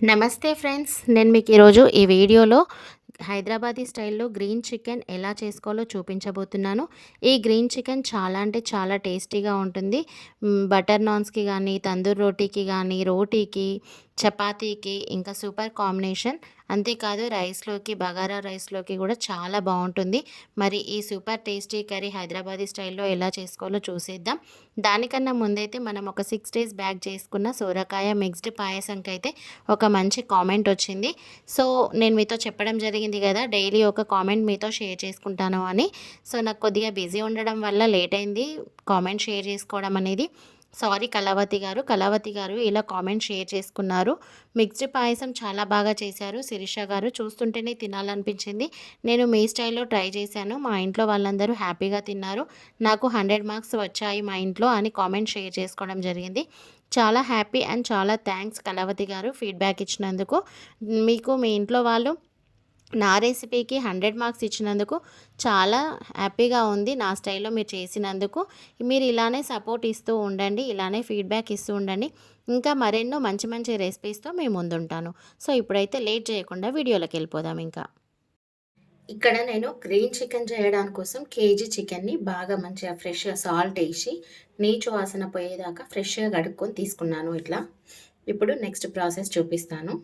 నమస్తే ఫ్రెండ్స్. నేను మీకు ఈరోజు ఈ వీడియోలో హైదరాబాదీ స్టైల్‌లో గ్రీన్ చికెన్ ఎలా చేసుకోవాలో చూపించబోతున్నాను. ఈ గ్రీన్ చికెన్ చాలా అంటే చాలా టేస్టీగా ఉంటుంది. బటర్ నాన్స్‌కి గానీ, తందూరి రోటీకి గానీ, రోటీకి, చపాతీకి ఇంకా సూపర్ కాంబినేషన్. అంతేకాదు రైస్‌లోకి, బగారా రైస్‌లోకి కూడా చాలా బావుంటుంది. మరి ఈ సూపర్ టేస్టీ కర్రీ హైదరాబాదీ స్టైల్‌లో ఎలా చేసుకోవాలో చూసేద్దాం. దానికన్నా ముందైతే మనం ఒక 6 డేస్ బ్యాక్ చేసుకున్న సోరకాయ మిక్స్డ్ పాయసంకైతే ఒక మంచి కామెంట్ వచ్చింది. సో, నేను మీతో చెప్పడం జరిగింది గదా! డైలీ ఒక కామెంట్ మీతో షేర్ చేసుకుంటాను అని. సో, నాకు కొద్దిగా బిజీ ఉండడం వల్ల లేట్ అయింది కామెంట్ షేర్ చేసుకోవడం అనేది. సారీ కళావతి గారు ఇలా కామెంట్ షేర్ చేసుకున్నారు. మిక్స్డ్ పాయసం చాలా బాగా చేశారు శిరీష గారు. చూస్తుంటేనే తినాలనిపించింది. నేను మీ స్టైల్‌లో ట్రై చేశాను. మా ఇంట్లో వాళ్ళందరూ హ్యాపీగా తిన్నారు. నాకు 100 మార్క్స్ వచ్చాయి మా ఇంట్లో అని కామెంట్ షేర్ చేసుకోవడం జరిగింది. చాలా హ్యాపీ అండ్ చాలా థ్యాంక్స్ కళావతి గారు ఫీడ్‌బ్యాక్ ఇచ్చినందుకు. మీకు మీ ఇంట్లో వాళ్ళు నా రెసిపీకి 100 మార్క్స్ ఇచ్చినందుకు చాలా హ్యాపీగా ఉంది. నా స్టైల్‌లో మీరు చేసినందుకు. మీరు ఇలానే సపోర్ట్ ఇస్తూ ఉండండి. ఇలానే ఫీడ్‌బ్యాక్ ఇస్తూ ఉండండి. ఇంకా మరెన్నో మంచి మంచి రెసిపీస్‌తో మీ ముందుంటాను. సో, ఇప్పుడైతే లేట్ చేయకుండా వీడియోలోకెళ్ళిపోదాం ఇంకా. ఇక్కడ నేను గ్రీన్ చికెన్ చేయడానికి కోసం కేజీ చికెన్‌ని బాగా మంచిగా ఫ్రెష్‌గా సాల్ట్ ఏసి, నీచు వాసన పోయేదాకా ఫ్రెష్‌గా కడుక్కొని తీసుకున్నాను ఇట్లా. ఇప్పుడు నెక్స్ట్ ప్రాసెస్ చూపిస్తాను.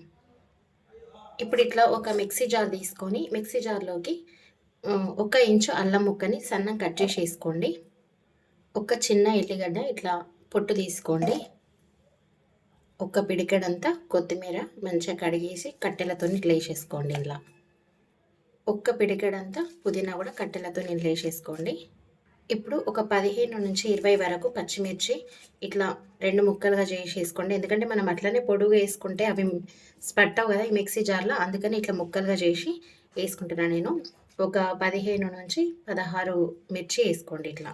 ఇప్పుడు ఇట్లా ఒక మిక్సీ జార్ తీసుకొని, మిక్సీ జార్‌లోకి 1 ఇంచు అల్లం ముక్కని సన్నగా కట్ చేసి ఏసుకోండి. ఒక చిన్న ఎల్లిగడ్డ ఇట్లా పొట్టు తీసుకోండి. ఒక పిడికెడంతా కొత్తిమీర మంచిగా కడిగేసి కట్టెలతోని ఇట్లా ఏసేసుకోండి ఇందులో. ఒక్క పిడికెడంతా పుదీనా కూడా కట్టెలతోని ఇట్లా ఏసేసుకోండి. ఇప్పుడు ఒక 15-20 వరకు పచ్చిమిర్చి ఇట్లా 2 ముక్కలుగా చేసేసుకోండి. ఎందుకంటే మనం అట్లనే పొడుగు వేసుకుంటే అవి పట్టవు కదా ఈ మిక్సీ జార్‌లో. అందుకని ఇట్లా ముక్కలుగా చేసి వేసుకుంటున్నా నేను. ఒక 15-16 మిర్చి వేసుకోండి ఇట్లా.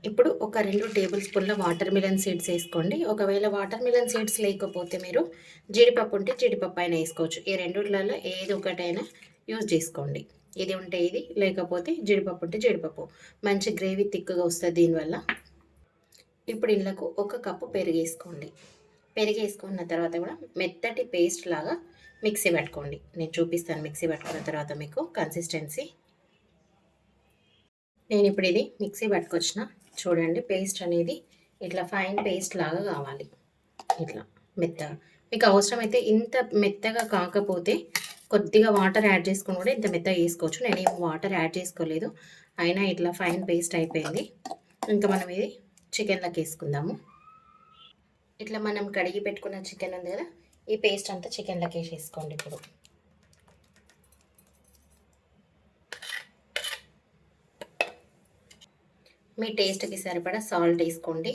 ఇప్పుడు ఒక 2 టేబుల్ స్పూన్ల వాటర్ మిలన్ సీడ్స్ వేసుకోండి. ఒకవేళ వాటర్ మిలన్ సీడ్స్ లేకపోతే మీరు జీడిపప్పు ఉంటే జీడిపప్పు అయినా వేసుకోవచ్చు. ఈ రెండిట్లలో ఏది ఒకటైనా యూజ్ చేసుకోండి. ఇది ఉంటే ఇది, లేకపోతే జీడిపప్పు ఉంటే జీడిపప్పు. మంచి గ్రేవీ థిక్‌గా వస్తది దీనివల్ల. ఇప్పుడు ఇందులోకి ఒక కప్పు పెరుగేసుకోండి. పెరుగేసుకున్న తర్వాత కూడా మెత్తటి పేస్ట్ లాగా మిక్సీ పట్టుకోండి. నేను చూపిస్తాను మిక్సీ పట్టుకున్న తర్వాత మీకు కన్సిస్టెన్సీ. నేను ఇప్పుడు ఇది మిక్సీ పట్టుకొచ్చిన. చూడండి పేస్ట్ అనేది ఇట్లా ఫైన్ పేస్ట్ లాగా కావాలి. ఇట్లా మెత్తగా. మీకు అవసరమైతే ఇంత మెత్తగా కాకపోతే కొద్దిగా వాటర్ యాడ్ చేసుకొని కూడా ఇంత మెత్తగా చేసుకోవచ్చు. నేనేం వాటర్ యాడ్ చేసుకోలేదు. అయినా ఇట్లా ఫైన్ పేస్ట్ అయిపోయింది. ఇంకా మనం ఇది చికెన్‌లోకి వేసుకుందాము. ఇట్లా మనం కడిగి పెట్టుకున్న చికెన్ ఉంది కదా! ఈ పేస్ట్ అంతా చికెన్‌లోకి వేసేసుకోండి ఇప్పుడు. మీ టేస్ట్‌కి సరిపడా సాల్ట్ వేసుకోండి.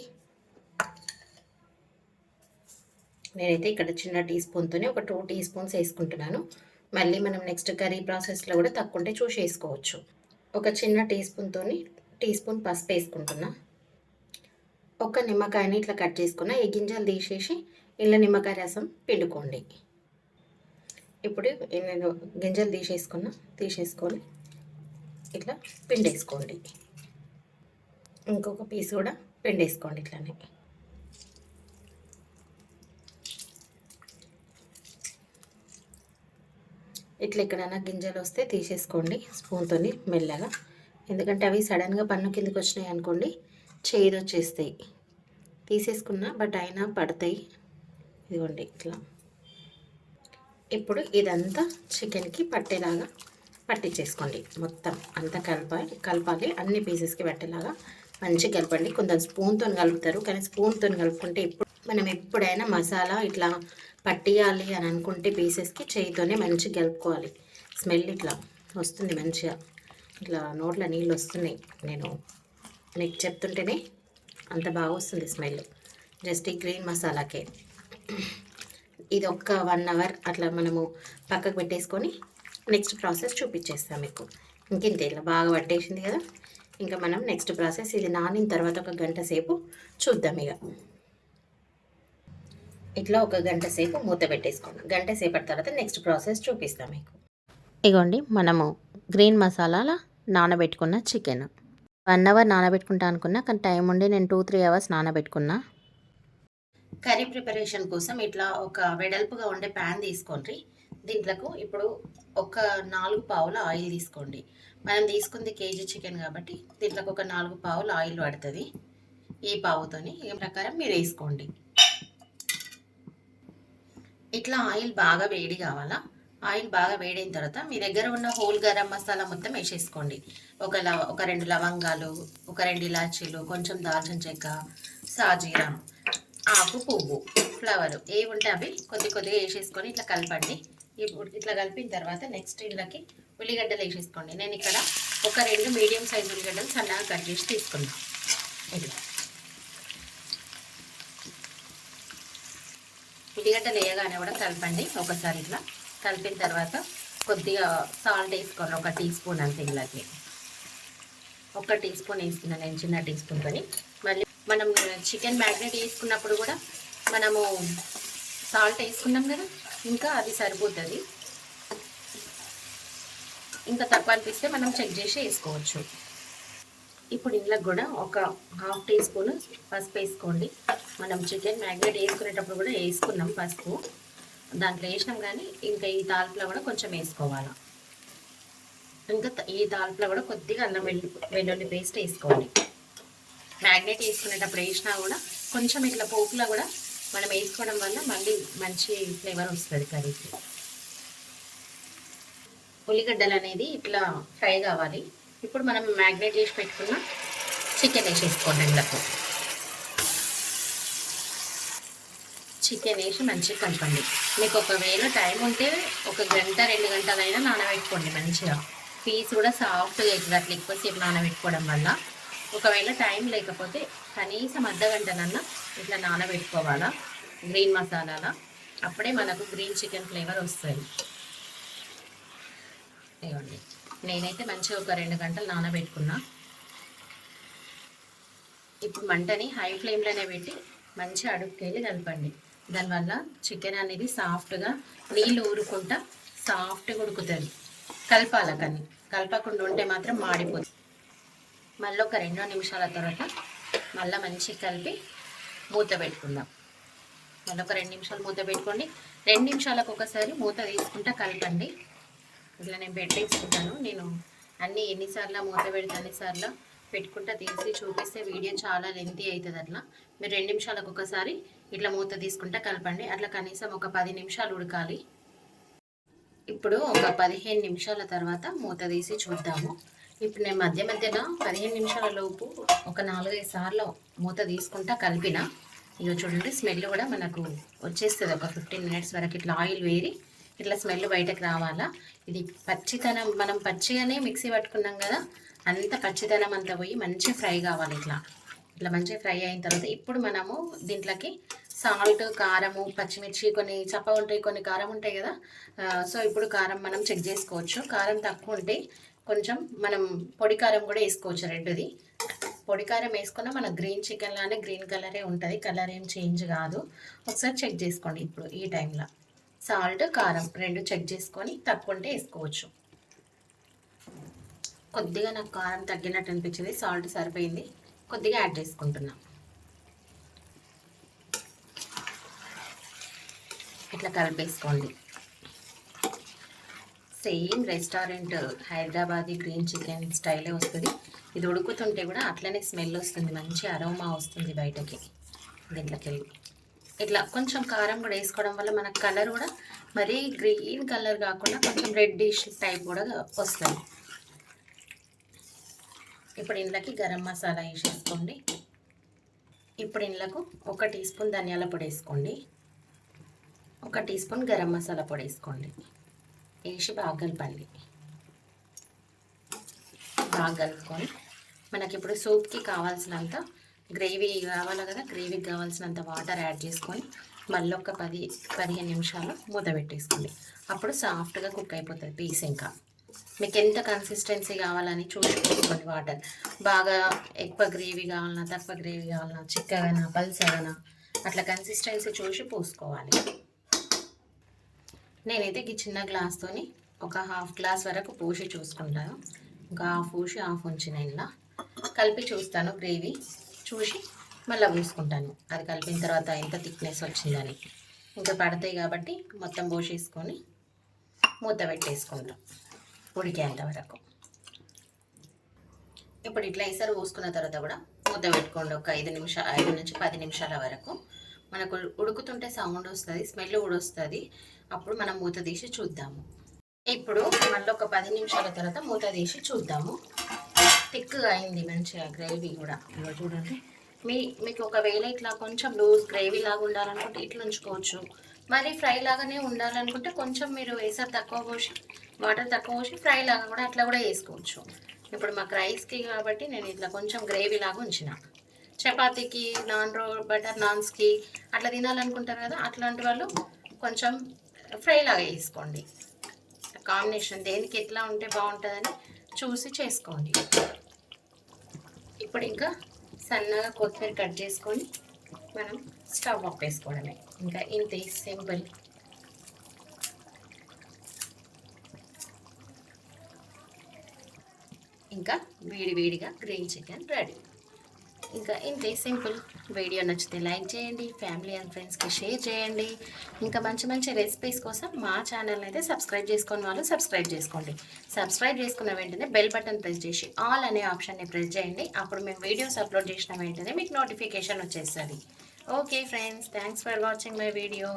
నేనైతే ఇక్కడ చిన్న టీ స్పూన్‌తోనే ఒక 2 టీ స్పూన్స్ వేసుకుంటున్నాను. మళ్ళీ మనం నెక్స్ట్ కర్రీ ప్రాసెస్‌లో కూడా తక్కువుంటే చూసి వేసుకోవచ్చు. ఒక చిన్న టీ స్పూన్‌తోని టీ స్పూన్ పసుపు వేసుకుంటున్నా. ఒక నిమ్మకాయని ఇట్లా కట్ చేసుకున్న. ఈ గింజలు తీసేసి ఇలా నిమ్మకాయ రసం పిండుకోండి. ఇప్పుడు నేను గింజలు తీసేసుకొని ఇట్లా పిండేసుకోండి. ఇంకొక పీస్ కూడా పిండేసుకోండి ఇట్లానే. ఇట్లా ఎక్కడైనా గింజలు వస్తే తీసేసుకోండి స్పూన్‌తోని మెల్లగా. ఎందుకంటే అవి సడన్‌గా పన్ను కిందకి వచ్చినాయి అనుకోండి చేదొచ్చేస్తాయి. తీసేసుకున్నా బట్ అయినా పడతాయి. ఇదిగోండి ఇట్లా. ఇప్పుడు ఇదంతా చికెన్‌కి పట్టేలాగా పట్టించేసుకోండి. మొత్తం అంతా కలపాలి అన్ని పీసెస్‌కి పట్టేలాగా మంచిగా కలపండి. కొందరు స్పూన్‌తోని కలుపుతారు. కానీ స్పూన్‌తోని కలుపుకుంటే మనం ఎప్పుడైనా మసాలా ఇట్లా పట్టియాలి అని అనుకుంటే పీసెస్‌కి చేయితోనే మంచిగా కలుపుకోవాలి. స్మెల్ ఇట్లా వస్తుంది మంచిగా. ఇట్లా నోట్లో నీళ్ళు వస్తున్నాయి. నేను మీకు చెప్తుంటేనే అంత బాగా వస్తుంది స్మెల్. జస్ట్ ఈ గ్రీన్ మసాలాకే. ఇది ఒక్క 1 అవర్ అట్లా మనము పక్కకు పెట్టేసుకొని నెక్స్ట్ ప్రాసెస్ చూపించేస్తాను మీకు. ఇంకింతే ఇలా బాగా పట్టేసింది కదా! ఇంకా మనం నెక్స్ట్ ప్రాసెస్ ఇది నానిన తర్వాత ఒక గంట సేపు చూద్దాం ఇక. ఇట్లా ఒక గంట సేపు మూత పెట్టేసుకోండి. గంట సేపటి తర్వాత నెక్స్ట్ ప్రాసెస్ చూపిస్తాం మీకు. ఇగోండి మనము గ్రీన్ మసాలాల నానబెట్టుకున్న చికెన్ 1 అవర్ నానబెట్టుకుంటా అనుకున్నా. కానీ టైం ఉండి నేను 2-3 అవర్స్ నానబెట్టుకున్నా. కర్రీ ప్రిపరేషన్ కోసం ఇట్లా ఒక వెడల్పుగా ఉండే ప్యాన్ తీసుకోండి. దీంట్లోకి ఇప్పుడు ఒక 4 పావుల ఆయిల్ తీసుకోండి. మనం తీసుకుంది కేజీ చికెన్ కాబట్టి దీంట్లోకి ఒక 4 పావుల ఆయిల్ పడుతుంది. ఈ పావుతోని ఈ ప్రకారం మీరు వేసుకోండి. ఇట్లా ఆయిల్ బాగా వేడి కావాలా. ఆయిల్ బాగా వేడైన తర్వాత మీ దగ్గర ఉన్న హోల్ గరం మసాలా మొత్తం వేసేసుకోండి. ఒక 2 లవంగాలు, ఒక 2 ఇలాచీలు, కొంచెం దాల్చిన చెక్క, సాజీరా, ఆకు పువ్వు, ఫ్లవర్ ఏవి ఉంటే అవి కొద్దిగా వేసేసుకొని ఇట్లా కలపండి. ఇప్పుడు ఇట్లా కలిపిన తర్వాత నెక్స్ట్ ఇందులోకి ఉల్లిగడ్డలు వేసేసుకోండి. నేను ఇక్కడ ఒక 2 మీడియం సైజ్ ఉల్లిగడ్డలు సన్నగా కట్ చేసి తీసుకున్నాను. ఇట్లా ఉల్లిగడ్డలు వేయగానే కూడా కలపండి. ఒకసారి ఇట్లా కలిపిన తర్వాత కొద్దిగా సాల్ట్ వేసుకోండి. 1 టీ స్పూన్ అంతే. ఇందులోకి 1 టీ స్పూన్ వేసుకున్నాను నేను, చిన్న టీ స్పూన్తోని. మళ్ళీ మనం చికెన్ మ్యాగ్నేట్ వేసుకున్నప్పుడు కూడా మనము సాల్ట్ వేసుకున్నాం కదా, ఇంకా అది సరిపోతుంది. ఇంకా తక్కువ అనిపిస్తే మనం చెక్ చేసి వేసుకోవచ్చు. ఇప్పుడు ఇందులో కూడా ఒక 1/2 టీ స్పూన్ పసుపు వేసుకోండి. మనం చికెన్ మ్యాగ్నేట్ వేసుకునేటప్పుడు కూడా వేసుకున్నాం పసుపు, దాంట్లో వేసినాం కానీ ఇంకా ఈ తాలింపులో కూడా కొంచెం వేసుకోవాలి. ఇంకా ఈ తాలింపులో కూడా కొద్దిగా అల్లం వెల్లుల్లి పేస్ట్ వేసుకోండి. మ్యాగ్నేట్ వేసుకునేటప్పుడు వేసినా కూడా కొంచెం ఇట్లా పోపులో కూడా మనం వేసుకోవడం వల్ల మళ్ళీ మంచి ఫ్లేవర్ వస్తుంది కర్రీకి. ఉల్లిగడ్డలు అనేది ఇట్లా ఫ్రై కావాలి. ఇప్పుడు మనం మ్యాగ్నేట్ చేసి పెట్టుకున్న చికెన్ వేసేసుకోండి. ఇందులో చికెన్ వేసి మంచిగా కలపండి. మీకు ఒకవేళ టైం ఉంటే 1 గంట 2 గంటలైనా నానబెట్టుకోండి మంచిగా. పీస్ కూడా సాఫ్ట్గా అవుతుంది అట్లా ఎక్కువసేపు నానబెట్టుకోవడం వల్ల. ఒకవేళ టైం లేకపోతే కనీసం అర్ధగంటనన్నా ఇట్లా నానబెట్టుకోవాలా గ్రీన్ మసాలాలా. అప్పుడే మనకు గ్రీన్ చికెన్ ఫ్లేవర్ వస్తుంది. ఇవ్వండి, నేనైతే మంచిగా ఒక 2 గంటలు నానబెట్టుకున్నా. ఇప్పుడు మంటని హై ఫ్లేమ్లోనే పెట్టి మంచిగా అడుగుకెళ్ళి కలపండి. దానివల్ల చికెన్ అనేది సాఫ్ట్గా నీళ్ళు ఊరుకుంటా సాఫ్ట్గా ఉడుకుతుంది. కలపాల, కానీ కలపకుండా ఉంటే మాత్రం మాడిపోతుంది. మళ్ళీ ఒక 2 నిమిషాల తర్వాత మళ్ళీ మంచిగా కలిపి మూత పెట్టుకుందాం. మళ్ళీ ఒక 2 నిమిషాలు మూత పెట్టుకోండి. 2 నిమిషాలకు ఒకసారి మూత తీసుకుంటా కలపండి. ఇట్లా నేను పెట్టేసుకుంటాను. నేను అన్నీ ఎన్నిసార్లు మూత పెడితే అన్నిసార్లు పెట్టుకుంటా తీసి చూపిస్తే వీడియో చాలా లెంతీ అవుతుంది. అట్లా మీరు 2 నిమిషాలకు ఒకసారి ఇట్లా మూత తీసుకుంటా కలపండి. అట్లా కనీసం ఒక 10 నిమిషాలు ఉడకాలి. ఇప్పుడు ఒక 15 నిమిషాల తర్వాత మూత తీసి చూద్దాము. ఇప్పుడు నేను మధ్యలో 15 నిమిషాల లోపు ఒక 4-5 సార్లు మూత తీసుకుంటా కలిపిన. ఇక చూడండి, స్మెల్ కూడా మనకు వచ్చేస్తుంది. ఒక 15 మినిట్స్ వరకు ఇట్లా ఆయిల్ వేరి ఇట్లా స్మెల్ బయటకు రావాలా. ఇది పచ్చితనం, మనం పచ్చిగానే మిక్సీ పట్టుకున్నాం కదా, అంత పచ్చితనం అంతా పోయి మంచిగా ఫ్రై కావాలి. ఇట్లా మంచిగా ఫ్రై అయిన తర్వాత ఇప్పుడు మనము దీంట్లోకి సాల్ట్, కారము, పచ్చిమిర్చి, కొన్ని చప్పగా ఉంటాయి, కొన్ని కారం ఉంటాయి కదా. సో ఇప్పుడు కారం మనం చెక్ చేసుకోవచ్చు. కారం తక్కువ ఉంటే కొంచెం మనం పొడి కారం కూడా వేసుకోవచ్చు. రెడ్ది పొడి కారం వేసుకున్నా మన గ్రీన్ చికెన్ లానే గ్రీన్ కలరే ఉంటుంది, కలర్ ఏం చేంజ్ కాదు. ఒకసారి చెక్ చేసుకోండి. ఇప్పుడు ఈ టైంలో సాల్ట్, కారం 2 చెక్ చేసుకొని తక్కువ ఉంటే వేసుకోవచ్చు. కొద్దిగా నాకు కారం తగ్గినట్టు అనిపించింది, సాల్ట్ సరిపోయింది, కొద్దిగా యాడ్ చేసుకుంటున్నా. ఇట్లా కలిపేసుకోండి. Same restaurant Hyderabadi green chicken స్టైలే వస్తుంది. ఇది ఉడుకుతుంటే కూడా అట్లనే స్మెల్ వస్తుంది, మంచి అరోమా వస్తుంది బయటకి దీంట్లోకి వెళ్ళి. ఇట్లా కొంచెం కారం కూడా వేసుకోవడం వల్ల మన కలర్ కూడా మరీ గ్రీన్ కలర్ కాకుండా కొంచెం రెడ్డిష్ టైప్ కూడా వస్తుంది. ఇప్పుడు ఇందులోకి గరం మసాలా వేసేసుకోండి. ఇప్పుడు ఇందులోకి 1 టీ స్పూన్ ధనియాల పొడి వేసుకోండి, 1 టీ స్పూన్ గరం మసాలా పొడి వేసుకోండి. వేసి బాగా కలపండి. బాగా కలుపుకొని మనకి ఇప్పుడు సూప్కి కావాల్సినంత గ్రేవీ కావాలి కదా, గ్రేవీకి కావాల్సినంత వాటర్ యాడ్ చేసుకొని మళ్ళీ ఒక 10-15 నిమిషాలు మూత పెట్టేసుకోండి. అప్పుడు సాఫ్ట్గా కుక్ అయిపోతుంది పీస్. ఇంకా మీకు ఎంత కన్సిస్టెన్సీ కావాలని చూసుకోండి. వాటర్ బాగా ఎక్కువ గ్రేవీ కావాలన్నా, తక్కువ గ్రేవీ కావాలన్నా, చిక్కగానా, పల్సగానా, అట్లా కన్సిస్టెన్సీ చూసి పోసుకోవాలి. నేనైతే ఈ చిన్న గ్లాస్తోని ఒక 1/2 గ్లాస్ వరకు పోసి చూసుకుంటాను. ఇంకా 1/2 పోసి 1/2 ఉంచిన ఇలా కలిపి చూస్తాను. గ్రేవీ చూసి మళ్ళీ పూసుకుంటాను. అది కలిపిన తర్వాత ఎంత థిక్నెస్ వచ్చిందని. ఇంకా పడతాయి కాబట్టి మొత్తం పోసేసుకొని మూత పెట్టేసుకుంటాం ఉడికేంత వరకు. ఇప్పుడు ఇట్లా ఈసారి పోసుకున్న తర్వాత కూడా మూత పెట్టుకోండి. ఒక 5 నుంచి 10 నిమిషాల వరకు. మనకు ఉడుకుతుంటే సౌండ్ వస్తుంది, స్మెల్ కూడా వస్తుంది. అప్పుడు మనం మూత తీసి చూద్దాము. ఇప్పుడు మళ్ళీ ఒక 10 నిమిషాల తర్వాత మూత తీసి చూద్దాము. థిక్గా అయింది మంచిగా గ్రేవీ కూడా. ఇలా చూడండి. మీకు ఒకవేళ ఇట్లా కొంచెం లూజ్ గ్రేవీ లాగా ఉండాలనుకుంటే ఇట్లా ఉంచుకోవచ్చు. మరి ఫ్రై లాగానే ఉండాలనుకుంటే కొంచెం మీరు వేసారు తక్కువ పోసి, వాటర్ తక్కువ పోసి ఫ్రై లాగా కూడా అట్లా కూడా వేసుకోవచ్చు. ఇప్పుడు మాకు రైస్కి కాబట్టి నేను ఇట్లా కొంచెం గ్రేవీ లాగా ఉంచిన. చపాతీకి, బటర్ నాన్స్కి అట్లా తినాలనుకుంటారు కదా, అట్లాంటి వాళ్ళు కొంచెం ఫ్రై లాగా వేసుకోండి. కాంబినేషన్ దేనికి ఎట్లా ఉంటే బాగుంటుందని చూసి చేసుకోండి. ఇప్పుడు ఇంకా సన్నగా కొత్తిమీర కట్ చేసుకొని మనం స్టవ్ ఆఫ్ వేసుకోవడమే. ఇంకా ఇంతే, సింపుల్. ఇంకా వేడిగా గ్రీన్ చికెన్ రెడీ. ఇంకా ఇంతే, సింపుల్. వీడియో నచ్చితే లైక్ చేయండి, ఫ్యామిలీ అండ్ ఫ్రెండ్స్కి షేర్ చేయండి. ఇంకా మంచి రెసిపీస్ కోసం మా ఛానల్ని అయితే సబ్స్క్రైబ్ చేసుకుని వాళ్ళు సబ్స్క్రైబ్ చేసుకోండి. సబ్స్క్రైబ్ చేసుకున్న వెంటనే బెల్ బటన్ ప్రెస్ చేసి ఆల్ అనే ఆప్షన్ని ప్రెస్ చేయండి. అప్పుడు మేము వీడియోస్ అప్లోడ్ చేసిన వెంటనే మీకు నోటిఫికేషన్ వచ్చేస్తుంది. Okay friends, thanks for watching my video.